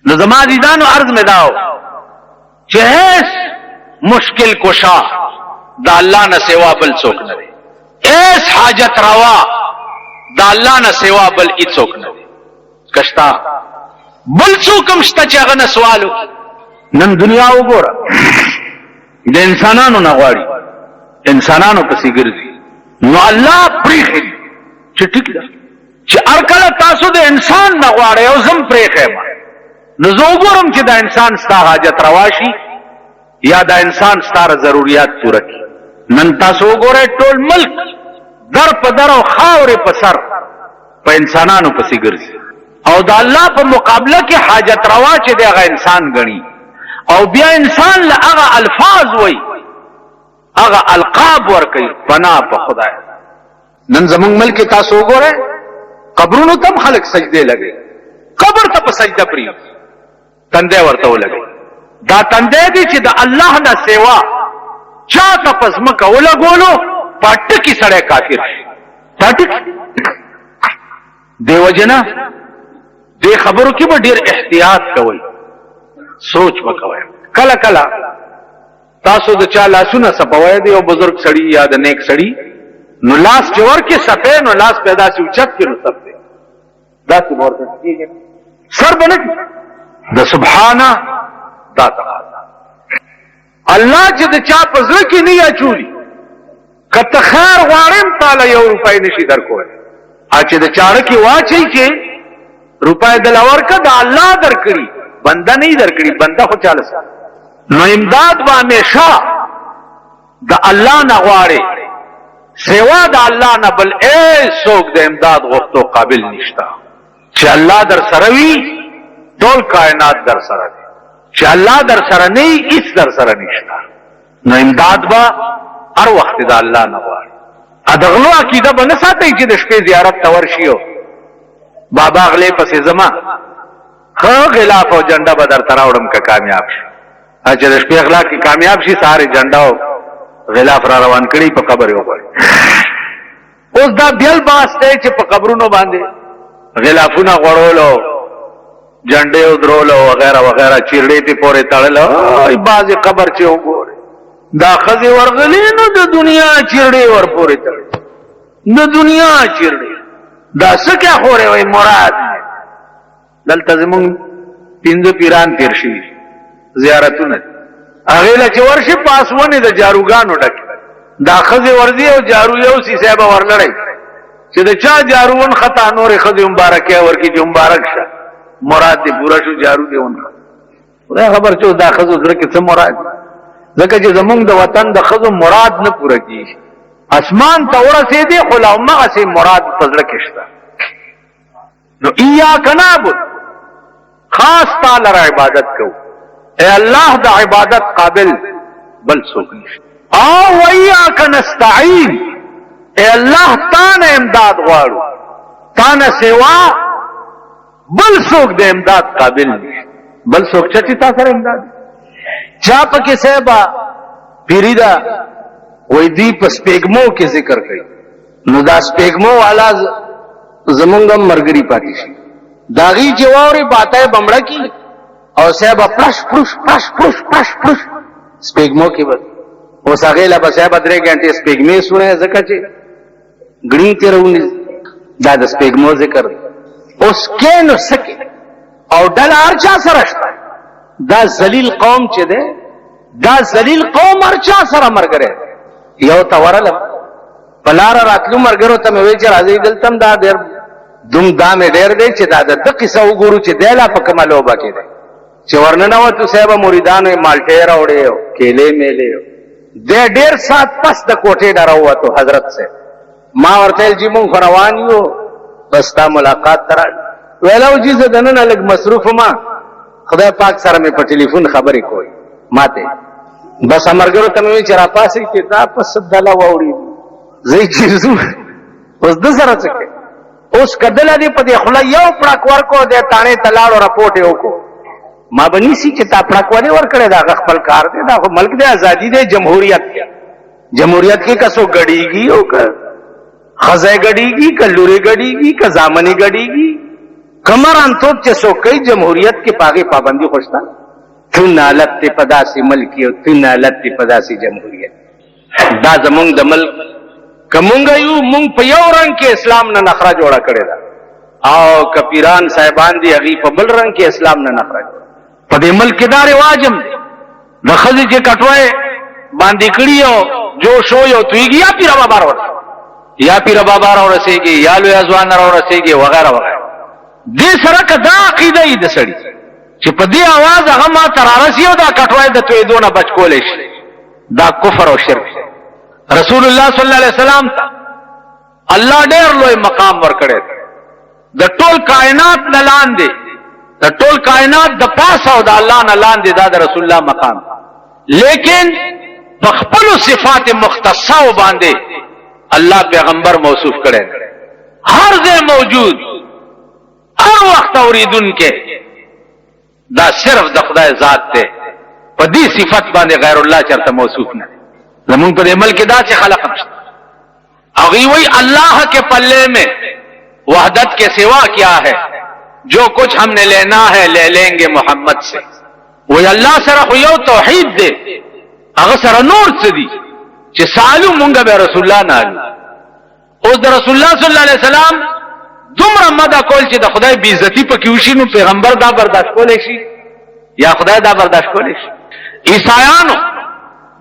نو زما دیدانو عرض میں داو چې هیڅ مشکل کشا دا اللہ نہ سوا بل څوک نه دی، هیڅ حاجت روا دا اللہ نہ سوا بل څوک نه دی. کشتا بل څوک هم شته چې هغه نه سوالو. نن دنیا وګوره د انسانانو نه غواړي، انسانانو پسې ګرځي. نو الله پریخي چې ټیک ده چې هر کله تاسو د انسان نه غواړئ او زم پریخم، نو زه وګورم چې دا انسان ستا حاجت روا شي یا دا انسان ستاره ضرورت پوره کړي. نن تاسو وګورئ ټول ملک در په در او خاورې په سر په انسانانو پسې ګرځي، او دا الله په مقابله کې حاجت روا چې دی هغه انسان ګڼي، او بیا انسان له هغه الفاظ وایي، هغه القاب ورکوي پناه په خدای. نن زمونږ ملک تاسو وګورئ قبرونو ته خلک سجدې لګي، قبر ته په سجده پرېږدي، تندی ورته ولګي. دا تندی دی چې د الله نه سوا چا ته په ځمکه ولګولو په ټکي سړی کافر شي. په ټکي دیو جنا دې خبرو کې به ډېر احتیاط کوئ، سوچ وکوئ. کله کله تاسو د چا لاسونه سپوئ دی او بزرگ سړي یا د نیک سړي، نو لاس چې ورکې سپې نو لاس پیدا شي اوچت کې نو سپې داسې به ورته کېږي، سر به نه کړي. د سبحانه دا تقاضا الله چې د چا په زړه کې نه اچولي، که ته خیر غواړې تعالی 1 روپۍ نشي درکولی، چې د چاړه کې واچوي چې روپۍ دله ورکه د الله درکړي، بنده نه درکړي، بنده خو چاله سره. نو امداد به همیشه د الله نه غواړي، سوا د الله نه بل څوک د امداد غوښتو قابل نشته. چې الله در سره وي ټول کائنات در سره دی، چې الله در سره نه وي هیڅ در سره نشته. نو امداد به هر وخت د الله نه غواړي. د غلو عقیده به نه ساتئ چې د شپې زیارت ته ورشي او بابا غلې پسې زما ښه غلاف او جنډه به درته راوړم که کامیاب شي. چې د شپې غلا کې کامیاب شي سهار جنډه او غلاف را روان کړي په قبر یې وغواړي. اوس دا بیل باس دی چې په قبرونو باندې غلافونه غوړولو، جنډې او درولو وغیره وغیره، چیرډې پې پورې تړلو. بعضې قبر چې وګورې دا ښځې ورغلي نو د دنیا چیرډې ورپورې تړلې، د دنیا چیرډې. دا څه کیا خورې وایي مراد. دلته زمونږ 5 پیران تېر شوي زیارتونه دي، هغې له چې ورشي پاسونې د جاروګانو ډکې، دا ښځې ورځي او جارو یو سیسی به ورلړی چې د چا جارو ونښته نورې ښځې مبارکۍ ورکړي چې مبارک شه، مراد دې پوره شو، جارو دې ونښته. خدای خبر چې دا ښځو زړه کې څه مراد، ځکه چې زمونږ د وطن د ښځو مراد نه پوره کېږي. اسمان ته ورسېدې خو لا همغسې مراد په زړه کې شته. نو ایاک نعبد، خاص تا لره عبادت کوو، اے الله د عبادت قابل بل څوک نشته. او وایاک نستعین، اے الله تا نه امداد غواړو، تا نه سوا بل څوک د امداد قابل نشته. بل څوک چې تا سره امداد چا پکې صاحبہ پیری دا وای دی په سپېګمو کې ذکر کوي. نو دا سپېګمو والا زمونږ مرګري پاتې شي، داغي چې واوري باتای بمړه کی او صاحب پلش پلش پلش پلش پلش پلش سپېګمو کې بس اوس هغه لا بس صاحب 3 غنټه سپېګمې سونه ځکه چې غړي تیرونی دا د سپېګمو ذکر اوس کې نو سکه او ډل ارچا سره شته. دا ذلیل قوم چې ده، دا ذلیل قوم ارچا سره مرګره یو تورل پلار راتلو مرګرو ته وی چې راځي دلتم دا ډېر دوم دامه ډېر دی چې دا د قصه وګورو چې دلا په کمالو باکې ده چې ورننه وته صاحب مریدانو مالټه راوړې کېلې میلې دې ډېر سات پس د کوټې دراوته حضرت سے ما ورته چې مونږ روان یو بس تا ملاقات تر ویلو چې زدنن لګ مصروف ما خدای پاک سره مې په ټلیفون خبرې کوي ماته بس امرګرو ته مې چې را پاسې چې دا پس دلا ووري زې چیزو اوس د سره څه اوس کدل دې په دې خلا یو پړک ورکو دې تانه تلاړو رپورټ یو کو ما بنی سي چې تا پړک ورې ور کړې دا خپل کار دې دا ملک دې ازادي دې جمهوریت کې کسو غړیږي او خزای غړیږي کلوري غړیږي کزامنی غړیږي کمران توپ چې څوکۍ جمهوریت کې پاغه پابندي خوشتا تو نالت ته پداسي ملکی او تو نالت ته پداسي جمهوریت دا زمونږ د ملک کومنګ یو مونږ په یو رنگ کې اسلام نه نخره جوړه کړی دا او کپیران صاحبان دی هغه په بل رنگ کې اسلام نه نخره په دې ملک دا رواجم د خزي چې کټوي باندې کړی او جو شو یو تویږي یا پیر بابا ورته یا پیر بابا ورسېږي یا لوی ازوان ورسېږي وغیرہ وغیرہ دې سره کدا عقیده دې سړي چې په دې आवाज هغه ما ترارسي او دا کټوي د توې دونه بچ کولې شي دا کفر او شرک رسول الله صلی الله علیه وسلم الله ډېر لوی مقام ورکړی د ټول کائنات نه لاندې د ټول کائنات د پاسه او د الله نه لاندې دا د رسول الله مقام لیکن په خپل صفات مختصه باندې الله پیغمبر موصوف کړي هر ځای موجود هر وخت اوریدونکو دا صرف د خدای ذات ته په دې صفت باندې غیر الله چرته موصوف نه زمون په عمل کې دا چې خلق نشته او وی اللہ کے پلے میں وحدت کے سوا کیا ہے جو کچھ ہم نے لینا ہے لے لیں گے محمد سے وی اللہ سره خو یو توحید دے هغه سره نور څه دي چې سالو مونږ به رسول الله نه او د رسول الله صلی الله علیه وسلم دومره مدح کول چې د خدای بی عزتی پکې وشي نو پیغمبر دا برداشت کولای شي یا خدای دا برداشت کولای شي عیسایانو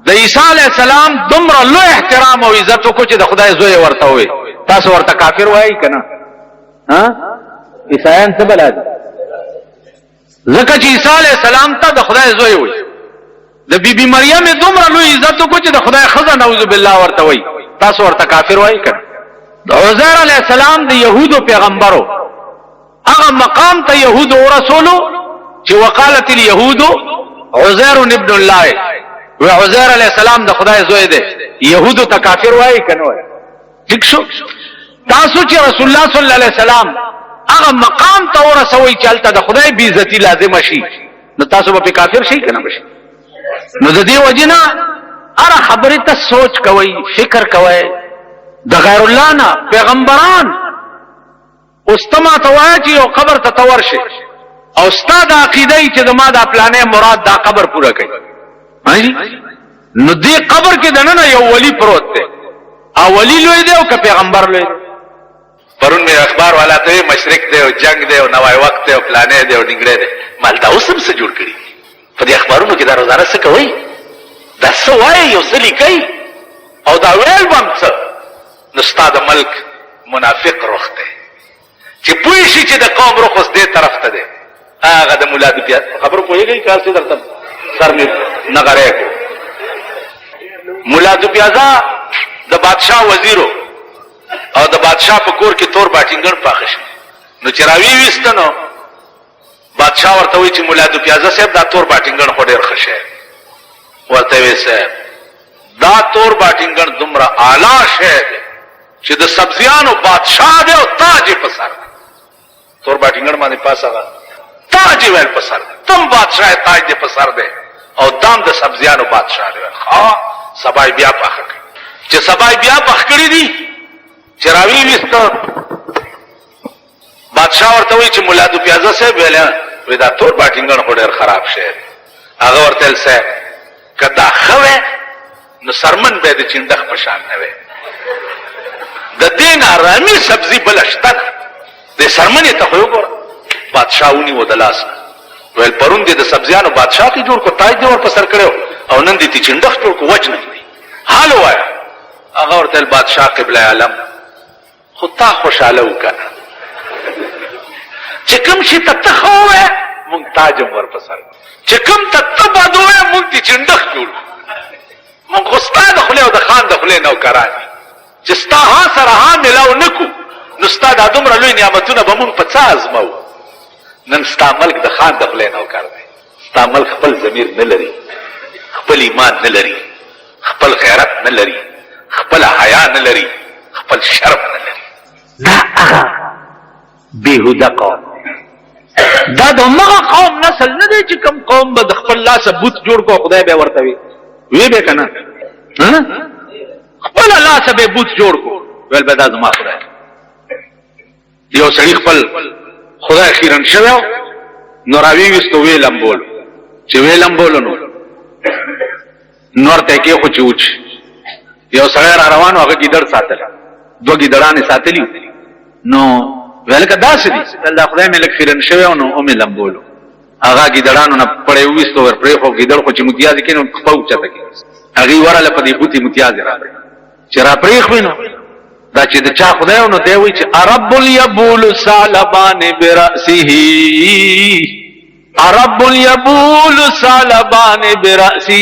د عیسی علی السلام دومره لوی احترام او عزت کو چې د خدای زوی ورته وي تاسو ورته کافر وایي کنه ها عیسایان څه بلاد ځکه چې عیسی علی السلام ته د خدای زوی وي د بیبي مریم دومره لوی عزت کو چې د خدای خزه نعوذ بالله ورته وي تاسو ورته کافر وایي کنه د عزیر علی السلام د يهودو پیغمبرو هغه مقام ته يهود او رسولو چې وقالت اليهود عزیر ابن الله و عزیر علیہ السلام د خدای زوی دی يهودو ته کافر وایي کنه وایي ٹھیک شو تاسو چې رسول الله صلی الله علیه وسلم هغه مقام ته ورسوي چلته د خدای بی عزتی لازم شي نو تاسو به کافر شي کنه بشي نو د دې وجنا اره خبره ته سوچ کوي فکر کوي د غیر الله نه پیغمبران استما توای چې یو قبر ته تور شي او استاد عقیده چې د ما د پلانې مراد دا قبر پورا کوي نو دې قبر کې دنه یو ولی پروت دی او ولی لوی دی او که پیغمبر لوی دی پرون می اخبار والا ته مشرک دی او جنگ دی او نوای وخت دی او پلانې دی او ډنګړې دی مال دا اوسم څه جوړ کړی په دې اخبارونو کې دا روزانه څه کوي دا څه وایي یو څه لیکي او دا ویل بم څه نو ستاد ملک منافق روخ دی چې پوه شي چې د قوم روخ اوس دې طرف ته دی هغه د مولا د خبرو پوهیږي کار څه درته سر می نغره کو مولا دو پیازا د بادشاہ وزیرو او د بادشاہ په کور کې تور باټینګر پاخش نو چراوی وستنو بادشاہ ورته وی چې مولا دو پیازا صاحب دا تور باټینګر خو ډیر خشه ورته وی صاحب دا تور باټینګر دومره اعلی شه چې د سبزیانو بادشاہ دی او تاج په سر تور باټینګر باندې پاسه تاج ویل په سر تم بادشاہ تاج دې په سر دی او دام د سبزیانو بادشاہ دی ها سبای بیا پخ چې سبای بیا پخ کړی دي چراوی وست بادشاہ ورته وی چې مولا دو پیازا صاحب ویل ودا تور باټینګن خو ډیر خراب شه هغه ورته صاحب کدا خوه نو سرمن به د چندخ پشان نه وي د دین آرامي سبزی بلشتن د سرمن ته خو وګور بادشاہونی و دلاس ویل پرون دې د سبزیانو بادشاہ کی جوړ کو تاج دې ور پر سر کړو او نن دې چندخ جوړ کو وجه نه دي حال وایا هغه ورته بادشاہ قبله عالم خطا خوشاله وکړه چې کوم شي ته تخوه مونږ تاج ور پر سر چې کوم ته تبادوه مونږ دې چندخ جوړ مونږ استاد خله او د خان د خله نو کرای چې ستا ها سره ها ملاو نکو نو ستا د دومره لوی نعمتونه به مونږ په څه ازمو نن ستا ملک د خان د خله نو کار دی ستا ملک خپل ضمیر نه لري خپل ایمان نه لري خپل غیرت نه لري خپل حیا نه لري خپل شرم نه لري دا هغه بیهوده قوم دا د مغه قوم نسل نه دی چې کوم قوم به د خپل لاس بوت جوړ کو خدای به ورته وی به کنه خپل لاس به بوت جوړ کو ول به دا زما خدای یو سړي خپل خدای خیرن شویو نو راوی وستو ویلم بولو چې ویلم بولو نور ته کې خو چوچ یو سړی را روانو هغه ګیدړ ساتل دو ګیدړانې ساتلی نو ولکه داسې دي الله خدای مې لک خیرن شویو نو او مې لمبولو هغه ګیدړانو نه پړې وستو ور پرې خو ګیدړ خو چې متیاز کینو خپو چته کې هغه وراله په دې بوتي متیاز راغی چې را پرې خو نو دا چې د چا خدای نو دی وی چې رب الیبول سالبان براسه رب الیبول سالبان براسه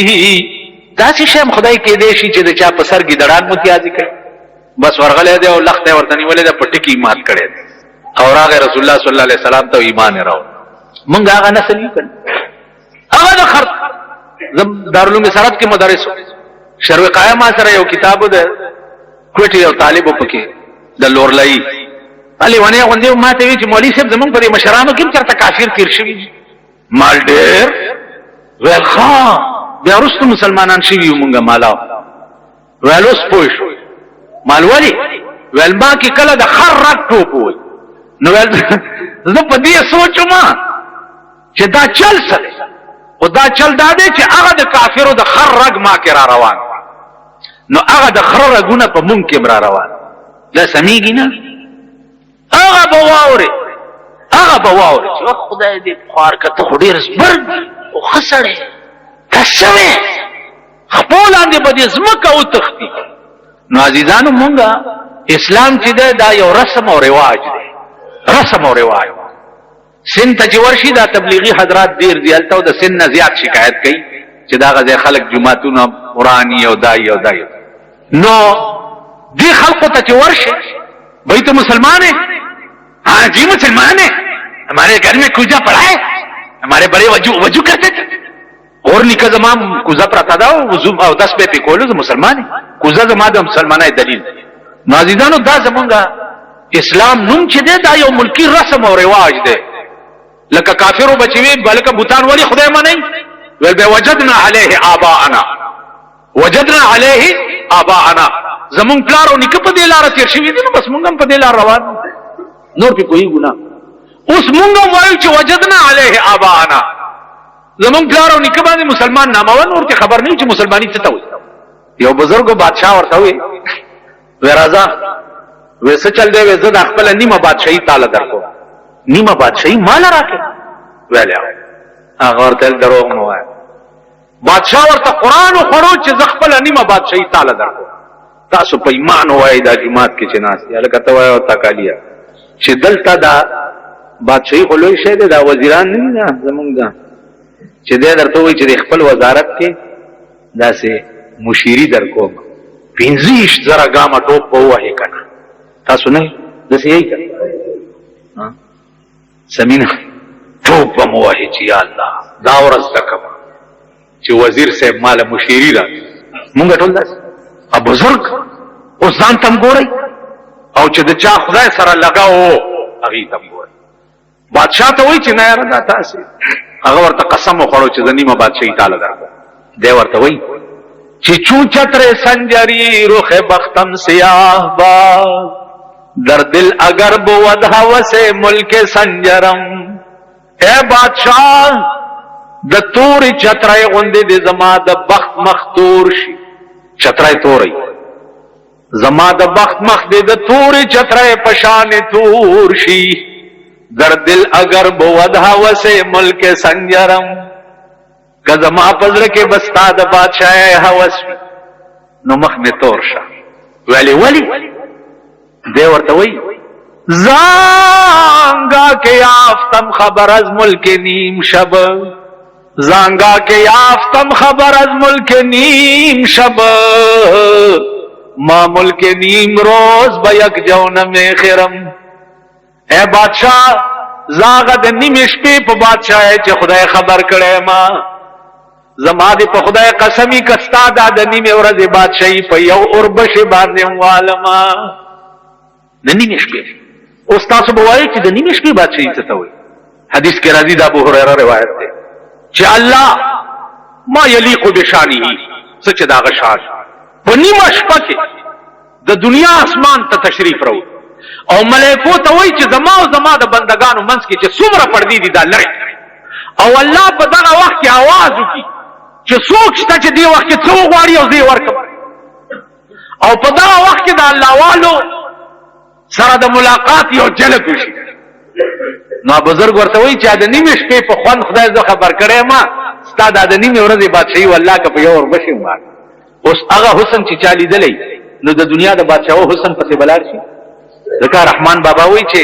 دا چې شم خدای کې دی شي چې د چا په سر ګیدړان متیاز کوي بس ورغله دی او لخت ورته نیولې د پټکی مات کړي او راغه رسول الله صلی الله علیه وسلم ته ایمان راو مونږ هغه نسل یې کړ هغه د خر دارالعلوم سرات کې مدارس شروع قائمه سره یو کتاب ده کوټي یو طالب پکې د لورلای علي ونه غوندې ماته وی چې مولوی صاحب زمونږ په مشرانو کې چرته کافر تیر شوی مال ډېر ولخا بیا رستو مسلمانان شوی مونږه مالا ولوس پوښ مال ولی ول ما کې کله د خر رات ټوپ وای نو ول زه په دې سوچم چې دا چل سره او دا چل دا دی چې هغه د کافرو د خر رګ ما کې را روان نو هغه د خر رګونه په مونږ کې را روان لا سميږي نه هغه بواوري چې خدای دې خوار کته خو ډېر زبر او خسړې کښوي خپل اندې په دې زمکه او تختی نو عزیزانو مونږه اسلام چې دا یو رسم او رواج دی رسم او رواج سن ته چې ورشي دا تبلیغي حضرات ډیر دی الته د سن نه زیات شکایت کوي چې دا غزه خلک جمعتون قرآنی او دای نو دی خلقوں ته چې ورشي بھئی تو مسلمان ہے ہاں جی مسلمان ہے ہمارے گھر میں کوزا پڑا ہے ہمارے بڑے وضو کرتے تھے اور نکاح زمان کوزا پڑتا تھا وضو او 10 به کولو مسلمان ہے کوزا زما د مسلمانای دلیل نازیدانو دا زمونږه اسلام نوم چې دی دا یو ملکی رسم او رواج دی لکه کافرو بچوي بلکه بوتان ولی خدای منای ول به وجدنا علیه آباءنا زمون پلارو نک په دې لار تیر شوی دي نو بس مونږ په دې لار روان نور په کوئی ګناه اوس مونږ وایو چې وجدنا علیه آباءنا زمون پلارو نک باندې مسلمان نامه نور ته خبر نه چې مسلمانی څه ته وي یو بزرګ بادشاہ ورته وي ورازا ویسه چل دی ویسه د خپل نیمه بادشاہي تعالی درکو نیمه بادشاہي مال راکې ویل هغه ورته دروغ نه وای بادشاہ ورته قران خورو چې خپل نیمه بادشاہي تعالی درکو تاسو په ایمان وای د جماعت کې چې ناس یاله کته وای او تکالیا چې دلته دا بادشاہي خلوی شه دا وزیران نه زمونږ دا چې دې درته وای چې خپل وزارت کې داسې مشیری درکو 15,000 ګامه ټوپ ووهې کنه تاسو نه داسې یې کړه سمینا ټوپ ووهې چې یا الله دا ورځ تکم چې وزیر صاحب مال مشیری را مونږ ټول داس ا بزرگ او ځان تم ګورئ او چې د چا خدای سره لگاو هغه تم ګورئ بادشاہ ته وای چې نه یاره تاسو هغه ورته قسم وخورو چې د نیمه بادشاہي تعالی درکو دی ورته وای چې چو چتر سنجری رخ بختم سیاہ باز در دل اگر بود ہوس ملک سنجرم اے بادشاہ د تور چترای غوندې د زما د بخت مختور شي چترای توري زما د بخت مخ د تور چترای پشان تور شي در دل اگر بود ہوس ملک سنجرم کزما پزر کې بستا د بادشاہ هوس نو مخ می تور شه ولی دی ورته وی زانگا کې یافتم خبر از ملک نیم شب زانگا کې یافتم خبر از ملک نیم شب ما ملک نیم روز به یک جون می خرم اے بادشاہ زاغه د نیم شپې په بادشاہ چې خدای خبر کړي ما زما دې په خدای قسمی کستا د نیمه ورځې بادشاہي په یو اوربش باندې والما د نیمه شپې او تاسو به وایي چې د نیمه شپې بادشاہي څه ته وایي حدیث کې راځي د ابو هريره روایت ده چې الله ما یلیق بشانه سچ دا غشان په نیمه شپه کې د دنیا اسمان ته تشریف راو او ملائکو ته وایي چې زما او زما د بندگانو منځ کې چې څومره پردې دي دا لري، او الله په دغه وخت کې आवाज وکړي چې څوک شته چې دې وخت کې څو غواړي او زه یې ورکړم، او په دغه وخت کې د الله والو سره د ملاقات یو جلک وشي. نو بزرګ ورته وایي چې د نیمې شپې په خوند خدای زه خبر کړی ما ستا د نیمې ورځې بادشاهي والله که په یو وربشي ما اوس هغه حسن چې چا لیدلی نو د دنیا د بادشاهو حسن پسې بلاړ شي. ځکه رحمان بابا وایي چې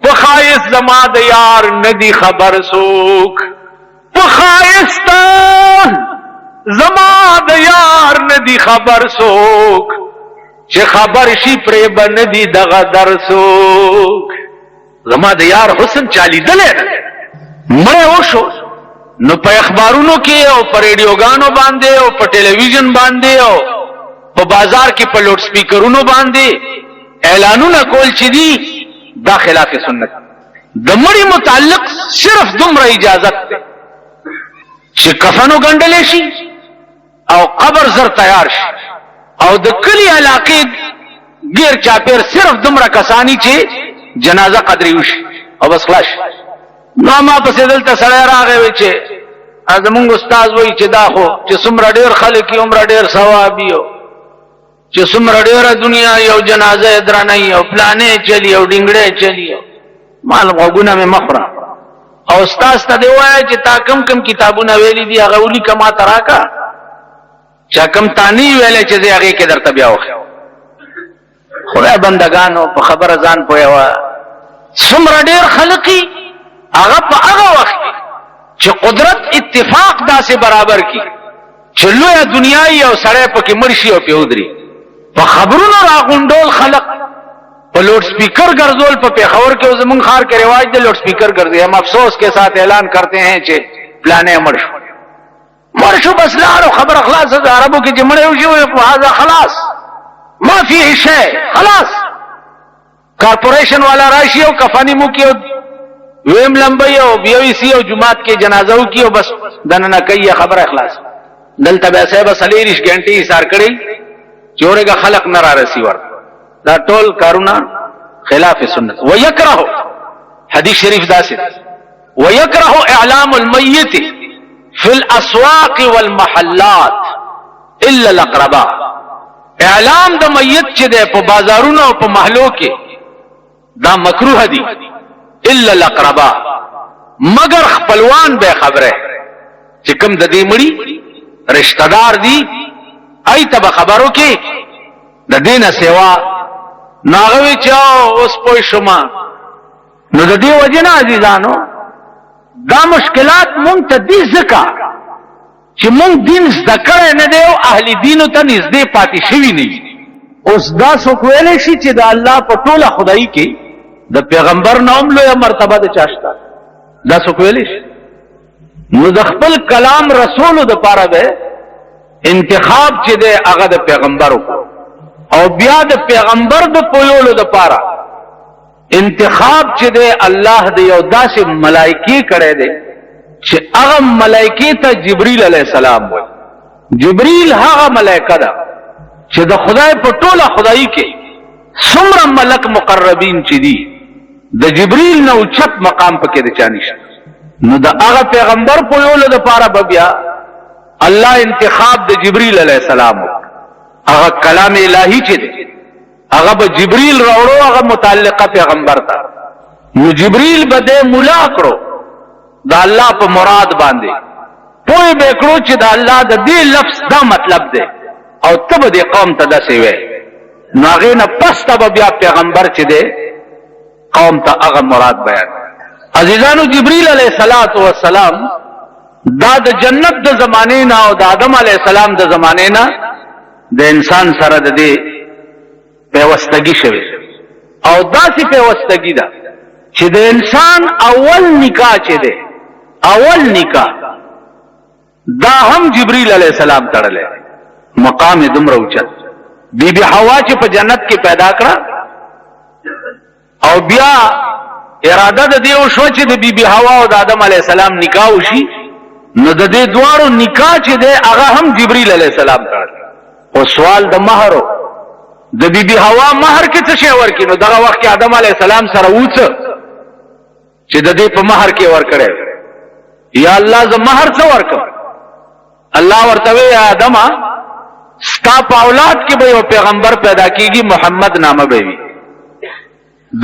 په ښایست زما د یار ندي خبر څوک، په ښایست زما د یار ندي خبر څوک، چې خبر شي پرې به ندي دغه در څوک. زما د یار حسن چا لیدلی نه مړی وشو نو په اخبارونو کې او په ریډیوګانو باندې او په ټلویزیون باندې او په بازار کې په لوډ سپیکرونو باندې اعلانونه کول چې دي دا خلاف سنت. د مړي متعلق صرف دومره اجازت ده چې کفنو ګنډلې شي او قبر زر تیار شي او د کلی علاقې غیر چاپیر صرف دومره کسانی چې جنازه قدرې وشي او بس خلاص. نو ما پسې دلته سړی راغی وی چې زمونږ استاد وایي چې دا خو چې څومره ډېر خلک یې هومره ډېر ثواب یو، چې څومره ډېره دنیا یو جنازه یې درنه یي او پلانې چلی او ډینګړې چلی. مال غوږونه مې مه خوره او استاد ته دې ووایه چې تا کم کم کتابونه ویلي دي هغه ولیکه ما ته راکړه، چا کم تا نه وي ویلی چې زه هغې کې درته بیا وښیم. خدای بندګانو په خبره ځان پوهوه. څومره ډېر خلق هغه په هغه وخت چې قدرت اتفاق داسې برابر کی چې لویه دنیا یو سړی پکې مړ شي او پې ودري، په خبرونو راغونډول خلق په لوڈ سپیکر ګرځول. په پېښور کې زمونږ ښار کې رواج دی لوڈ سپیکر ګرځي. ہم افسوس کے ساتھ اعلان کرتے ہیں چې پلانے مړ شو بس لاړو خبر خلاص. عربو کې چې مړ شو هذا خلاص ما فيه شيء خلاص. کارپوریشن والا راشي او کفانی مو کې ویم لمبي او بیوي سي او جمعات کې جنازو کې او بس دنه کوي خبر اخلاص. دلته به صاحب سلیریش غنټي سار کړی چورګه خلق نه را رسی ور. دا ټول کارونه خلاف سنت. ويكره حدیث شریف داسې ويكره اعلام الميت في الاسواق والمحلات الا الاقرباء. اعلام د میت چې ده په بازارونو او په محلو کې دا مکروه دي الا الاقرباء مگر خپلوان به خبره چې کوم د دې مړي رشتہ دار دي ای ته خبرو کې د دینه سیوا ناغوي چې اوس پوه شوما. نو د دې وجنه عزیزانو دا مشکلات مونږ ته دي ځکه چې مونږ دین زده کړی نه دی او اهل دینو ته نږدې پاتې شوي نه وي. اوس دا څوک ویلی شي چې د الله په ټوله خدایي کې د پیغمبر نه هم لویه مرتبه د چا شته؟ دا څوک ویلی شي؟ نو د خپل کلام رسولو دپاره به انتخاب چې دی هغه د پیغمبر وکړو او بیا د پیغمبر د پویولو دپاره انتخاب چې دی الله د یو داسې ملایکې کړی دی چې هغه ملائکه ته جبرئیل علیہ السلام وایي. جبرئیل هغه ملائکه ده چې د خدای په ټوله خدایي کې څومره ملک مقربین چې دي د جبرئیل نه اوچت مقام پکې د چا نشته. نو د هغه پیغمبر په یولو دپاره به بیا الله انتخاب د جبرئیل علیہ السلام وکړ. هغه کلام الهي چې دی هغه به جبرئیل راوړو هغه متعلقه پیغمبر ته. نو جبرئیل به دې مولا کړو دا الله په مراد باندې پوی به کړو چې دا الله د دې لفظ دا مطلب دی او تب دې قوم ته داسې وي. نو هغې نه پس ته به بیا پیغمبر چې دی قوم ته هغه مراد بیان. عزیزانو جبرئیل علیہ السلام دا د جنت د زمانې نه او د آدم علیہ السلام د زمانې نه د انسان سره د دې پیوستګي شوی او داسې پیوستګي ده چې د انسان اول نکاح چې دی اول نکاح دا هم جبرئیل علیہ السلام تړلی. مقام دومره اوچت. بی بی حوا چې په جنت کې پیدا کړه او بیا اراده د دې وشوه چې د بی بی حوا او د آدم علیہ السلام نکاح وشي نو د دې دواړو نکاح چې دی هغه هم جبرئیل علیہ السلام تړلی. او سوال د مہر د بیبي حوا مہر کې څه شی ورکړي؟ نو دغه وخت کې آدم علیه السلام سره وڅ چې د دې په مہر کې ورکړي، یا الله ز مہر څه ورکم؟ الله ورته وی آدم ستا په اولاد کې به یو پیغمبر پیدا کیږي، محمد نامه به وي،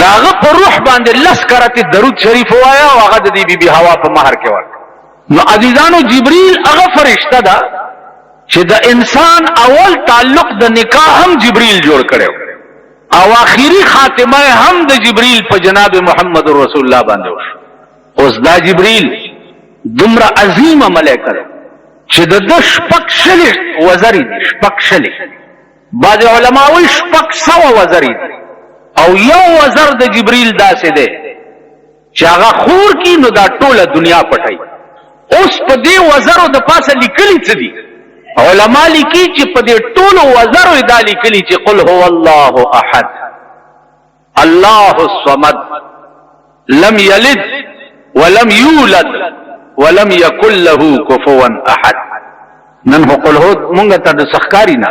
داغه په روح باندې لس کرته درود شریف وایا او هغه د دې بیبي حوا په مہر کې ورک. نو عزیزانو جبرئیل هغه فرشتہ ده چې د انسان اول تعلق د نکاح هم جبرئیل جوړ کړو او اخیری خاتمه هم د جبرئیل په جناب محمد رسول الله باندې وشو. اوس دا جبرئیل دومره عظیمه ملائکه ده چې د شپږ شلې وزرې دي، شپږ شلې، بعض علما وایي شپږ سوه وزرې دي، او یو وزر د جبرئیل داسې دی چې هغه خور کی نو دا ټوله دنیا پټي. اوس په دې وزرو د پاسه لیکلي څه دي؟ علما لیکي چې په دې ټولو وزرو دا لیکلي چې قل هو الله احد الله الصمد لم یلد ولم یولد ولم یکن له کفوا احد. نن هو قل هو مونږ ته د سخکاری نه